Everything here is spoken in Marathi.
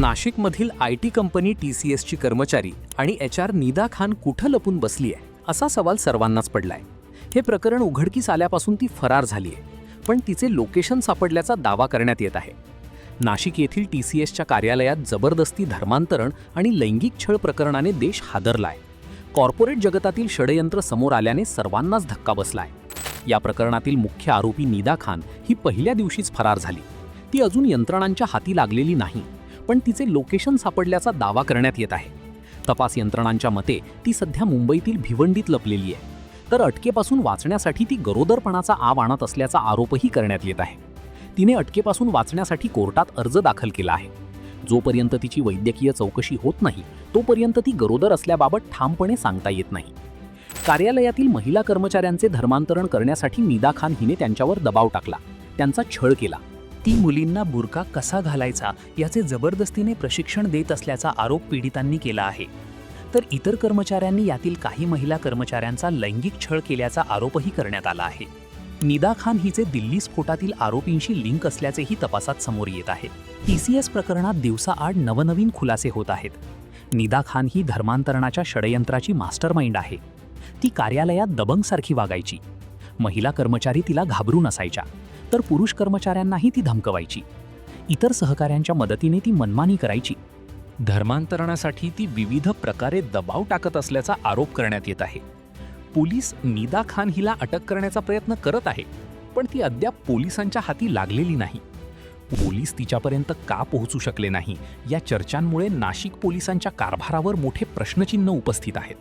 नाशिकमधील IT कंपनी TCSची कर्मचारी आणि HR निदा खान कुठं लपून बसली आहे असा सवाल सर्वांनाच पडलाय. हे प्रकरण उघडकीस आल्यापासून ती फरार झाली आहे, पण तिचे लोकेशन सापडल्याचा दावा करण्यात येत आहे. नाशिक येथील TCSच्या कार्यालयात जबरदस्ती धर्मांतरण आणि लैंगिक छळ प्रकरणाने देश हादरलाय. कॉर्पोरेट जगतातील षडयंत्र समोर आल्याने सर्वांनाच धक्का बसलाय. या प्रकरणातील मुख्य आरोपी निदा खान ही पहिल्या दिवशीच फरार झाली. ती अजून यंत्रणांच्या हाती लागलेली नाही, पण तिचे लोकेशन सापडल्याचा दावा करण्यात येत आहे. तपास यंत्रणांच्या मते ती सध्या मुंबईतील भिवंडीत लपलेली आहे. तर अटकेपासून वाचण्यासाठी ती गरोदरपणाचा आव आणत असल्याचा आरोपही करण्यात येत आहे. तिने अटकेपासून वाचण्यासाठी कोर्टात अर्ज दाखल केला आहे. जोपर्यंत तिची वैद्यकीय चौकशी होत नाही तोपर्यंत ती गरोदर असल्याबाबत ठामपणे सांगता येत नाही. कार्यालयातील महिला कर्मचाऱ्यांचे धर्मांतरण करण्यासाठी निदा खान हिने त्यांच्यावर दबाव टाकला, त्यांचा छळ केला. ती मुलींना बुरका कसा घालायचा याचे जबरदस्तीने प्रशिक्षण देत असल्याचा आरोप पीडितांनी केला आहे. तर इतर कर्मचाऱ्यांनी यातील काही महिला कर्मचाऱ्यांचा लैंगिक छळ केल्याचा आरोपही करण्यात आला आहे. निदा खान हिचे दिल्ली स्फोटातील आरोपींशी लिंक असल्याचेही तपासात समोर येत आहे. TCS प्रकरणात दिवसाआड नवनवीन खुलासे होत आहेत. निदा खान ही धर्मांतरणाच्या षडयंत्राची मास्टरमाइंड आहे. ती कार्यालयात दबंगसारखी वागायची. महिला कर्मचारी तिला घाबरून असायच्या, तर पुरुष कर्मचाऱ्यांनाही ती धमकवायची. इतर सहकाऱ्यांच्या मदतीने ती मनमानी करायची. धर्मांतरणासाठी ती विविध प्रकारे दबाव टाकत असल्याचा आरोप करण्यात येत आहे. पोलीस निदा खान हिला अटक करण्याचा प्रयत्न करत आहे, पण ती अद्याप पोलिसांच्या हाती लागलेली नाही. पोलीस तिच्यापर्यंत का पोहोचू शकले नाही या चर्चांमुळे नाशिक पोलिसांच्या कारभारावर मोठे प्रश्नचिन्ह उपस्थित आहेत.